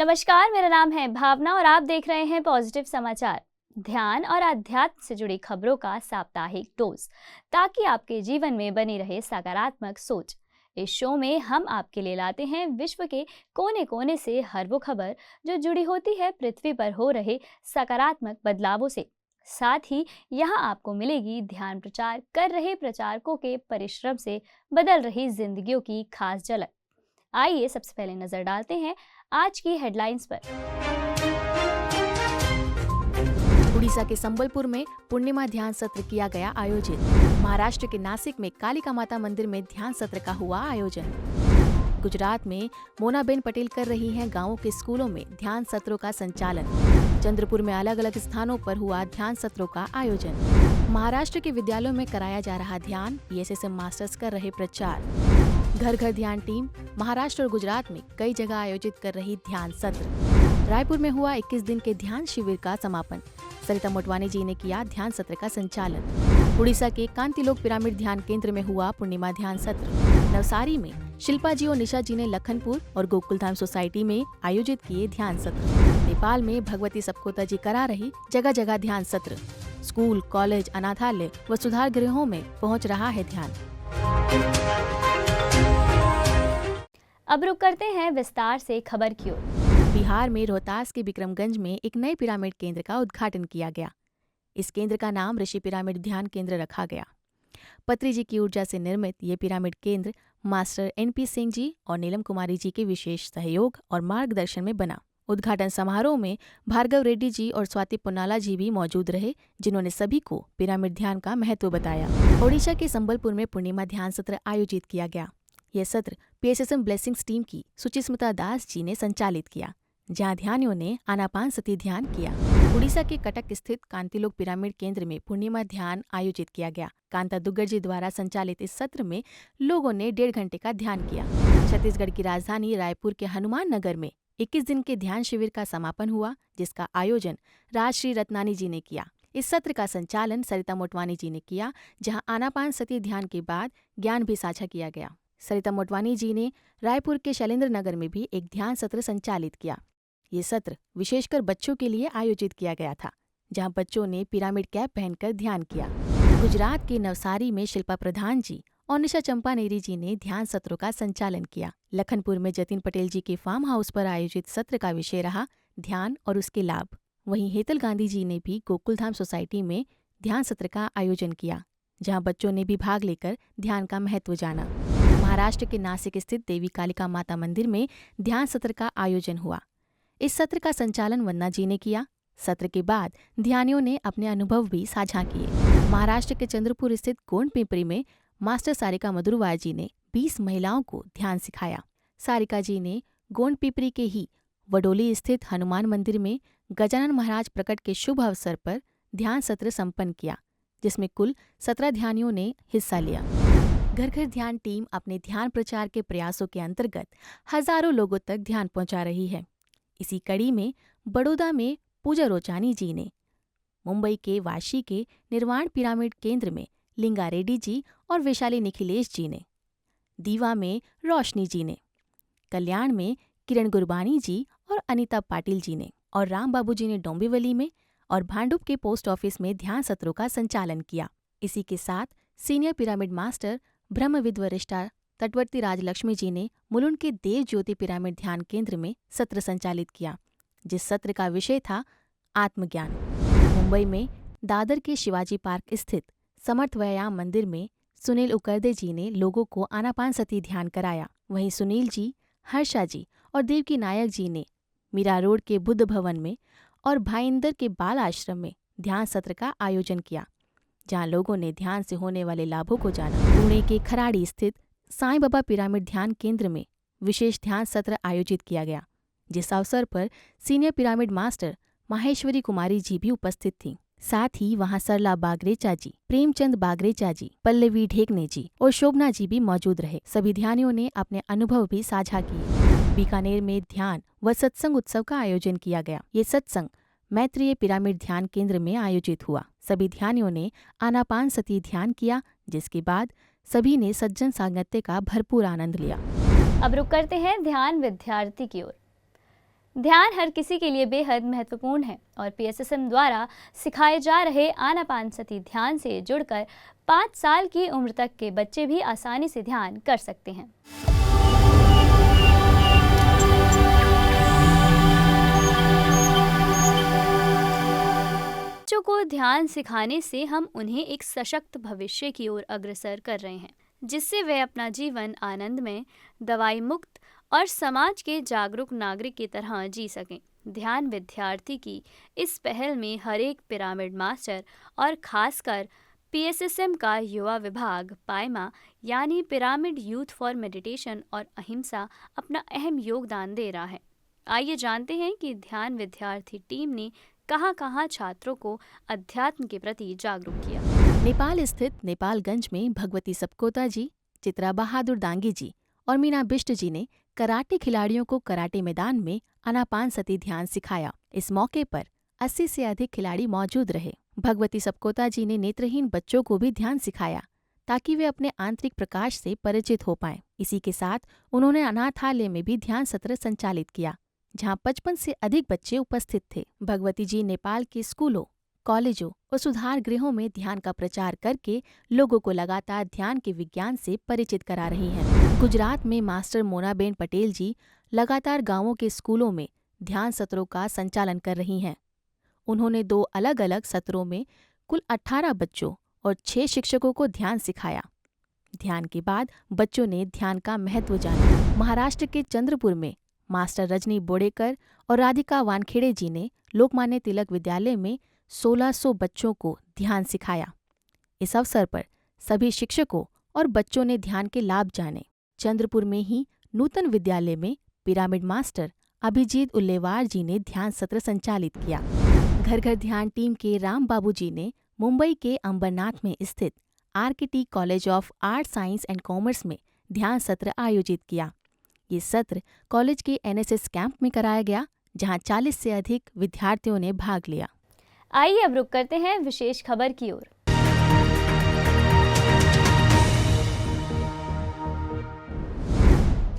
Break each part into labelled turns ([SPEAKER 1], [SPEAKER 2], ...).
[SPEAKER 1] नमस्कार, मेरा नाम है भावना और आप देख रहे हैं पॉजिटिव समाचार। ध्यान और अध्यात्म से जुड़ी खबरों का साप्ताहिक डोज, ताकि आपके जीवन में बनी रहे सकारात्मक सोच। इस शो में हम आपके लिए लाते हैं विश्व के कोने कोने से हर वो खबर जो जुड़ी होती है पृथ्वी पर हो रहे सकारात्मक बदलावों से। साथ ही यहाँ आपको मिलेगी ध्यान प्रचार कर रहे प्रचारकों के परिश्रम से बदल रही जिंदगियों की खास झलक। आइए सबसे पहले नजर डालते हैं आज की हेडलाइंस पर।
[SPEAKER 2] उड़ीसा के संबलपुर में पूर्णिमा ध्यान सत्र किया गया आयोजित। महाराष्ट्र के नासिक में कालिका माता मंदिर में ध्यान सत्र का हुआ आयोजन। गुजरात में मोनाबेन पटेल कर रही हैं गांवों के स्कूलों में ध्यान सत्रों का संचालन। चंद्रपुर में अलग अलग स्थानों पर हुआ ध्यान सत्रों का आयोजन। महाराष्ट्र के विद्यालयों में कराया जा रहा ध्यान, PSSM मास्टर्स कर रहे प्रचार। घर घर ध्यान टीम महाराष्ट्र और गुजरात में कई जगह आयोजित कर रही ध्यान सत्र। रायपुर में हुआ 21 दिन के ध्यान शिविर का समापन। सरिता मोटवानी जी ने किया ध्यान सत्र का संचालन। उड़ीसा के कांतिलोक पिरामिड ध्यान केंद्र में हुआ पूर्णिमा ध्यान सत्र। नवसारी में शिल्पा जी और निशा जी ने लखनपुर और गोकुलधाम सोसाइटी में आयोजित किए ध्यान सत्र। नेपाल में भगवती सपकोता जी करा रही जगह जगह ध्यान सत्र। स्कूल, कॉलेज, अनाथालय व सुधार गृहों में पहुँच रहा है ध्यान।
[SPEAKER 1] अब रुक करते हैं विस्तार से खबर की ओर।
[SPEAKER 2] बिहार में रोहतास के विक्रमगंज में एक नए पिरामिड केंद्र का उद्घाटन किया गया। इस केंद्र का नाम ऋषि पिरामिड ध्यान केंद्र रखा गया। पत्री जी की ऊर्जा से निर्मित ये पिरामिड केंद्र मास्टर NP सिंह जी और नीलम कुमारी जी के विशेष सहयोग और मार्गदर्शन में बना। उद्घाटन समारोह में भार्गव रेड्डी जी और स्वाति पुन्नाला जी भी मौजूद रहे, जिन्होंने सभी को पिरामिड ध्यान का महत्व बताया। ओडिशा के संबलपुर में पूर्णिमा ध्यान सत्र आयोजित किया गया। यह सत्र PSSM ब्लेसिंग्स टीम की सुचिस्मिता दास जी ने संचालित किया, जहां ध्यानियों ने आनापानसती ध्यान किया। उड़ीसा के कटक स्थित कांतिलोक पिरामिड केंद्र में पूर्णिमा ध्यान आयोजित किया गया। कांता दुग्गड़ जी द्वारा संचालित इस सत्र में लोगों ने 1.5 घंटे का ध्यान किया। छत्तीसगढ़ की राजधानी रायपुर के हनुमान नगर में 21 दिन के ध्यान शिविर का समापन हुआ, जिसका आयोजन राजश्री रत्नानी जी ने किया। इस सत्र का संचालन सरिता मोटवानी जी ने किया, जहां आनापानसती ध्यान के बाद ज्ञान भी साझा किया गया। सरिता मोटवानी जी ने रायपुर के शैलेंद्र नगर में भी एक ध्यान सत्र संचालित किया। ये सत्र विशेषकर बच्चों के लिए आयोजित किया गया था, जहां बच्चों ने पिरामिड कैप पहनकर ध्यान किया। गुजरात के नवसारी में शिल्पा प्रधान जी और निशा चंपानेरी जी ने ध्यान सत्रों का संचालन किया। लखनपुर में जतिन पटेल जी के फार्म हाउस पर आयोजित सत्र का विषय रहा ध्यान और उसके लाभ। वहीं हेतल गांधी जी ने भी गोकुलधाम सोसाइटी में ध्यान सत्र का आयोजन किया, जहां बच्चों ने भी भाग लेकर ध्यान का महत्व जाना। महाराष्ट्र के नासिक स्थित देवी कालिका माता मंदिर में ध्यान सत्र का आयोजन हुआ। इस सत्र का संचालन वंदना जी ने किया। सत्र के बाद ध्यानियों ने अपने अनुभव भी साझा किए। महाराष्ट्र के चंद्रपुर स्थित गोंड पिंपरी में मास्टर सारिका मधुरवार जी ने 20 महिलाओं को ध्यान सिखाया। सारिका जी ने गोंड पिंपरी के ही वडोली स्थित हनुमान मंदिर में गजानन महाराज प्रकट के शुभ अवसर पर ध्यान सत्र संपन्न किया, जिसमें कुल 17 ध्यानियों ने हिस्सा लिया। घर घर ध्यान टीम अपने ध्यान प्रचार के प्रयासों के अंतर्गत हजारों लोगों तक ध्यान पहुंचा रही है। इसी कड़ी में बड़ौदा में पूजा रोचानी जी ने, मुंबई के वाशी के निर्वाण पिरामिड केंद्र में लिंगा रेड्डी जी और वैशाली निखिलेश जी ने, दीवा में रोशनी जी ने, कल्याण में किरण गुरबानी जी और अनीता पाटिल जी ने और राम बाबू जी ने डोंबिवली में और भांडुप के पोस्ट ऑफिस में ध्यान सत्रों का संचालन किया। इसी के साथ सीनियर पिरामिड मास्टर ब्रह्मविद वरिष्ठा तटवर्ती राजलक्ष्मी जी ने मुलुंड के देव ज्योति पिरामिड ध्यान केंद्र में सत्र संचालित किया, जिस सत्र का विषय था आत्मज्ञान। मुंबई में दादर के शिवाजी पार्क स्थित समर्थ व्यायाम मंदिर में सुनील उकरदे जी ने लोगों को आनापानसती ध्यान कराया। वहीं सुनील जी, हर्षा जी और देवकी नायक जी ने मीरा रोड के बुद्ध भवन में और भाईंदर के बाल आश्रम में ध्यान सत्र का आयोजन किया, जहां लोगों ने ध्यान से होने वाले लाभों को जाना। पुणे के खराड़ी स्थित साईं बाबा पिरामिड ध्यान केंद्र में विशेष ध्यान सत्र आयोजित किया गया, जिस अवसर पर senior pyramid master Maheshwari Kumari ji भी उपस्थित थीं। साथ ही वहां सरला बागरेचा जी, प्रेमचंद बागरेचा जी, पल्लवी ढेकने जी और शोभना जी भी मौजूद रहे। सभी ध्यानियों ने अपने अनुभव भी साझा किए। बीकानेर में ध्यान व सत्संग उत्सव का आयोजन किया गया। ये सत्संग मैत्रेय पिरामिड ध्यान केंद्र में आयोजित हुआ। सभी ध्यानियों ने आनापानसती ध्यान किया, जिसके बाद सभी ने सज्जन सांगत्य का भरपूर आनंद लिया।
[SPEAKER 1] अब रुक करते हैं ध्यान विद्यार्थी की ओर। ध्यान हर किसी के लिए बेहद महत्वपूर्ण है और पीएसएसएम द्वारा सिखाए जा रहे आनापानसती ध्यान से जुड़कर 5 साल की उम्र तक के बच्चे भी आसानी से ध्यान कर सकते हैं। बच्चों को ध्यान सिखाने से हम उन्हें एक सशक्त भविष्य की ओर अग्रसर कर रहे हैं, जिससे वे अपना जीवन आनंद में, दवाई मुक्त और समाज के जागरूक नागरिक की तरह जी सकें। ध्यान विद्यार्थी की इस पहल में हर एक पिरामिड मास्टर और खासकर पीएसएसएम का युवा विभाग पायमा यानी पिरामिड यूथ फॉर मेडिटेशन और अहिंसा अपना अहम योगदान दे रहा है। आइए जानते हैं कि ध्यान विद्यार्थी टीम ने कहां-कहां छात्रों को अध्यात्म के प्रति जागरूक किया।
[SPEAKER 2] नेपाल स्थित नेपालगंज में भगवती सपकोता जी, चित्रा बहादुर दांगी जी और मीना बिष्ट जी ने कराटे खिलाड़ियों को कराटे मैदान में आनापानसती ध्यान सिखाया। इस मौके पर 80 से अधिक खिलाड़ी मौजूद रहे। भगवती सपकोता जी ने नेत्रहीन बच्चों को भी ध्यान सिखाया ताकि वे अपने आंतरिक प्रकाश से परिचित हो पाएं। इसी के साथ उन्होंने अनाथालय में भी ध्यान सत्र संचालित किया, जहां 55 से अधिक बच्चे उपस्थित थे। भगवती जी नेपाल के स्कूलों, कॉलेजों और सुधार गृहों में ध्यान का प्रचार करके लोगों को लगातार ध्यान के विज्ञान से परिचित करा रही हैं। गुजरात में मास्टर मोनाबेन पटेल जी लगातार गांवों के स्कूलों में ध्यान सत्रों का संचालन कर रही हैं। उन्होंने 2 अलग अलग सत्रों में कुल 18 बच्चों और 6 शिक्षकों को ध्यान सिखाया। ध्यान के बाद बच्चों ने ध्यान का महत्व जाना। महाराष्ट्र के चंद्रपुर में मास्टर रजनी बोड़ेकर और राधिका वानखेड़े जी ने लोकमान्य तिलक विद्यालय में 1600 बच्चों को ध्यान सिखाया। इस अवसर पर सभी शिक्षकों और बच्चों ने ध्यान के लाभ जाने। चंद्रपुर में ही नूतन विद्यालय में पिरामिड मास्टर अभिजीत उल्लेवार जी ने ध्यान सत्र संचालित किया। घर घर ध्यान टीम के राम बाबू जी ने मुंबई के अंबरनाथ में स्थित RKT college of art science and commerce में ध्यान सत्र आयोजित किया। ये सत्र कॉलेज के एनएसएस कैंप में कराया गया, जहां 40 से अधिक विद्यार्थियों ने भाग लिया।
[SPEAKER 1] आइए अब रुक करते हैं विशेष खबर की ओर।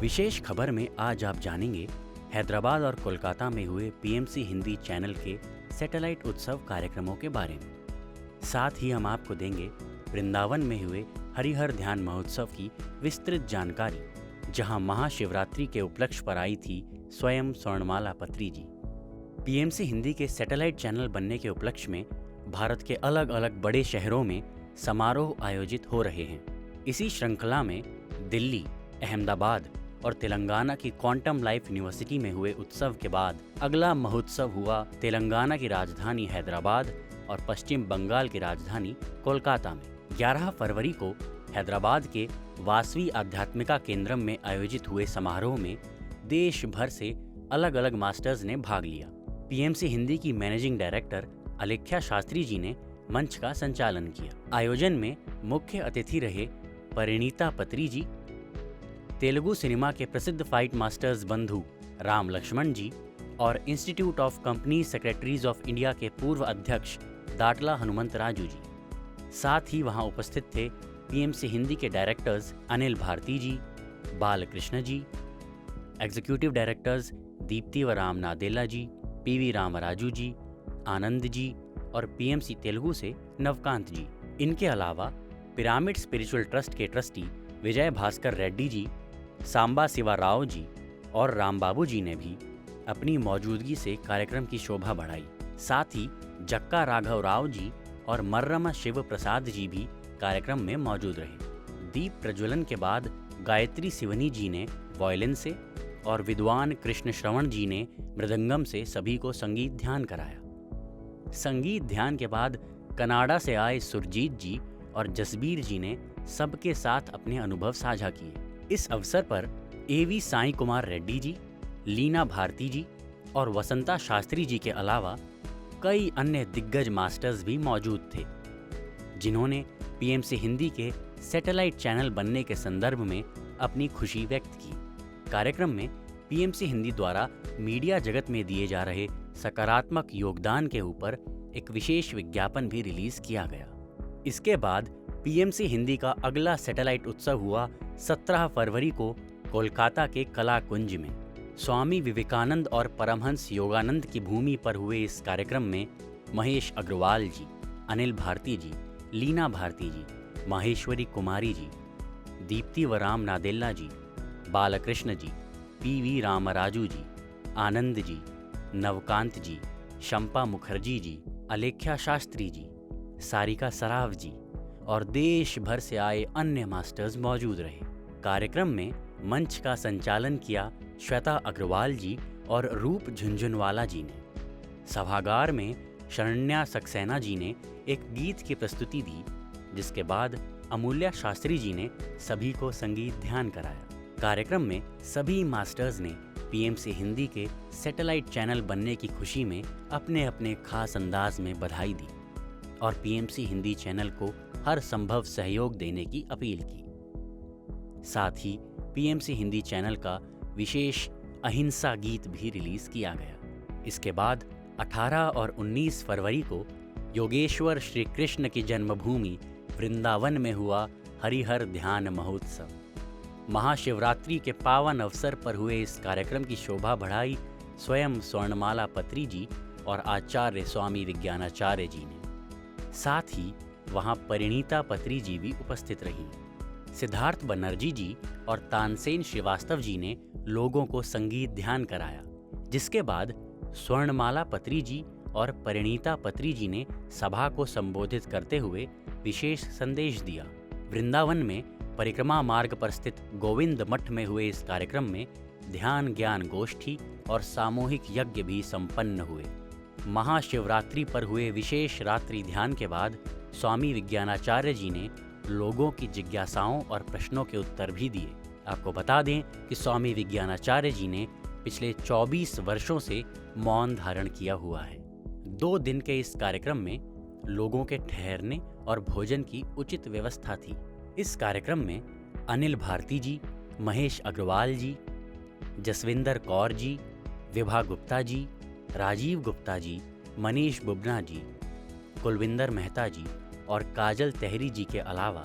[SPEAKER 3] विशेष खबर में आज आप जानेंगे हैदराबाद और कोलकाता में हुए पीएमसी हिंदी चैनल के सैटेलाइट उत्सव कार्यक्रमों के बारे में। साथ ही हम आपको देंगे वृंदावन में हुए हरिहर ध्यान महोत्सव की विस्तृत जानकारी, जहां महाशिवरात्रि के उपलक्ष्य पर आई थी स्वयं स्वर्णमाला पत्री जी। पीएमसी हिंदी के सैटेलाइट चैनल बनने के उपलक्ष्य में भारत के अलग अलग बड़े शहरों में समारोह आयोजित हो रहे हैं। इसी श्रृंखला में दिल्ली, अहमदाबाद और तेलंगाना की क्वांटम लाइफ यूनिवर्सिटी में हुए उत्सव के बाद अगला महोत्सव हुआ तेलंगाना की राजधानी हैदराबाद और पश्चिम बंगाल की राजधानी कोलकाता में। 11 फरवरी को हैदराबाद के वासवी आध्यात्मिका केंद्रम में आयोजित हुए समारोह में देश भर से अलग अलग मास्टर्स ने भाग लिया। पीएमसी हिंदी की मैनेजिंग डायरेक्टर अलेख्या शास्त्री जी ने मंच का संचालन किया। आयोजन में मुख्य अतिथि रहे परिणीता पत्री जी, तेलुगु सिनेमा के प्रसिद्ध फाइट मास्टर्स बंधु राम लक्ष्मण जी और institute of company secretaries of India के पूर्व अध्यक्ष दाटला हनुमंत राजू जी। साथ ही वहां उपस्थित थे पीएमसी हिंदी के डायरेक्टर्स अनिल भारती जी, बालकृष्ण जी, एग्जीक्यूटिव डायरेक्टर्स दीप्ति व राम नादेला जी, पीवी रामराजू जी, आनंद जी और पीएमसी तेलुगु से नवकांत जी। इनके अलावा पिरामिड स्पिरिचुअल ट्रस्ट के ट्रस्टी विजय भास्कर रेड्डी जी, सांबा शिवा राव जी और रामबाबू जी ने भी अपनी मौजूदगी से कार्यक्रम की शोभा बढ़ाई। साथ ही जक्का राघव राव जी और मर्रमा शिव प्रसाद जी भी कार्यक्रम में मौजूद रहे। दीप प्रज्वलन के बाद गायत्री सिवनी जी ने वायलिन से और विद्वान कृष्ण श्रवण जी ने मृदंगम से सभी को संगीत ध्यान कराया। संगीत ध्यान के बाद कनाडा से आए सुरजीत जी और जसबीर जी ने सबके साथ अपने अनुभव साझा किए। इस अवसर पर एवी साई कुमार रेड्डी जी, लीना भारती जी और वसंता शास्त्री जी के अलावा कई अन्य दिग्गज मास्टर्स भी मौजूद थे, जिन्होंने पीएमसी हिंदी के सैटेलाइट चैनल बनने के संदर्भ में अपनी खुशी व्यक्त की। कार्यक्रम में पीएमसी हिंदी द्वारा मीडिया जगत में दिए जा रहे सकारात्मक योगदान के ऊपर एक विशेष विज्ञापन भी रिलीज किया गया। इसके बाद पीएमसी हिंदी का अगला सैटेलाइट उत्सव हुआ 17 फरवरी को कोलकाता के कला कुंज में। स्वामी विवेकानंद और परमहंस योगानंद की भूमि पर हुए इस कार्यक्रम में महेश अग्रवाल जी, अनिल भारती जी, लीना भारती जी, माहेश्वरी कुमारी जी, दीप्ति वराम नादेल्ला जी, बालकृष्ण जी, पीवी रामराजू जी, आनंद जी, नवकांत जी, शंपा मुखर्जी जी, अलेख्या शास्त्री जी, सारिका सराव जी और देश भर से आए अन्य मास्टर्स मौजूद रहे। कार्यक्रम में मंच का संचालन किया श्वेता अग्रवाल जी और रूप झुंझुनवाला जी ने। सभागार में शरण्या सक्सेना जी ने एक गीत की प्रस्तुति दी, जिसके बाद अमूल्या शास्त्री जी ने सभी को संगीत ध्यान कराया। कार्यक्रम में सभी मास्टर्स ने पीएमसी हिंदी के सैटेलाइट चैनल बनने की खुशी में अपने अपने खास अंदाज में बधाई दी और पीएमसी हिंदी चैनल को हर संभव सहयोग देने की अपील की। साथ ही पीएमसी हिंदी चैनल का विशेष अहिंसा गीत भी रिलीज किया गया। इसके बाद 18 और 19 फरवरी को योगेश्वर श्री कृष्ण की जन्मभूमि वृंदावन में हुआ हरिहर ध्यान महोत्सव। महाशिवरात्रि के पावन अवसर पर हुए इस कार्यक्रम की शोभा बढ़ाई स्वयं स्वर्णमाला पत्री जी और आचार्य स्वामी विज्ञानाचार्य जी ने। साथ ही वहां परिणीता पत्री जी भी उपस्थित रहीं। सिद्धार्थ बनर्जी जी और तानसेन श्रीवास्तव जी ने लोगों को संगीत ध्यान कराया, जिसके बाद स्वर्णमाला पत्री जी और परिणीता पत्री जी ने सभा को संबोधित करते हुए विशेष संदेश दिया। वृंदावन में परिक्रमा मार्ग पर स्थित गोविंद मठ में हुए इस कार्यक्रम में ध्यान ज्ञान गोष्ठी और सामूहिक यज्ञ भी संपन्न हुए। महाशिवरात्रि पर हुए विशेष रात्रि ध्यान के बाद स्वामी विज्ञानाचार्य जी ने लोगों की जिज्ञासाओं और प्रश्नों के उत्तर भी दिए। आपको बता दें कि स्वामी विज्ञानाचार्य जी ने पिछले 24 वर्षों से मौन धारण किया हुआ है। 2 दिन के इस कार्यक्रम में लोगों के ठहरने और भोजन की उचित व्यवस्था थी। इस कार्यक्रम में अनिल भारती जी, महेश अग्रवाल जी, जसविंदर कौर जी, विभा गुप्ता जी, राजीव गुप्ता जी, मनीष बुबना जी, कुलविंदर मेहता जी और काजल तहरी जी के अलावा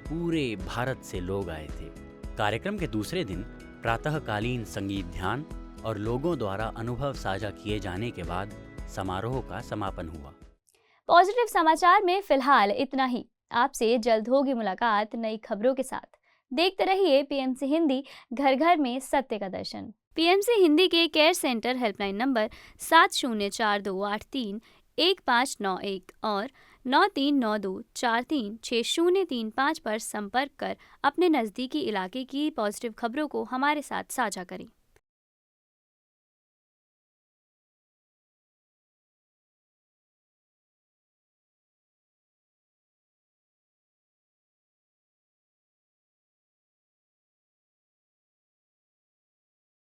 [SPEAKER 3] पूरे भारत से लोग आए थे। कार्यक्रम के दूसरे दिन प्रातःकालीन संगीत ध्यान और लोगों द्वारा अनुभव साझा किए जाने के बाद समारोह का समापन हुआ।
[SPEAKER 1] पॉजिटिव समाचार में फिलहाल इतना ही। आपसे जल्द होगी मुलाकात नई खबरों के साथ। देखते रहिए पीएमसी हिंदी, घर घर में सत्य का दर्शन। पीएमसी हिंदी के केयर सेंटर हेल्पलाइन नंबर 7042831591 और 9392436035 पर संपर्क कर अपने नज़दीकी इलाके की पॉजिटिव खबरों को हमारे साथ साझा करें।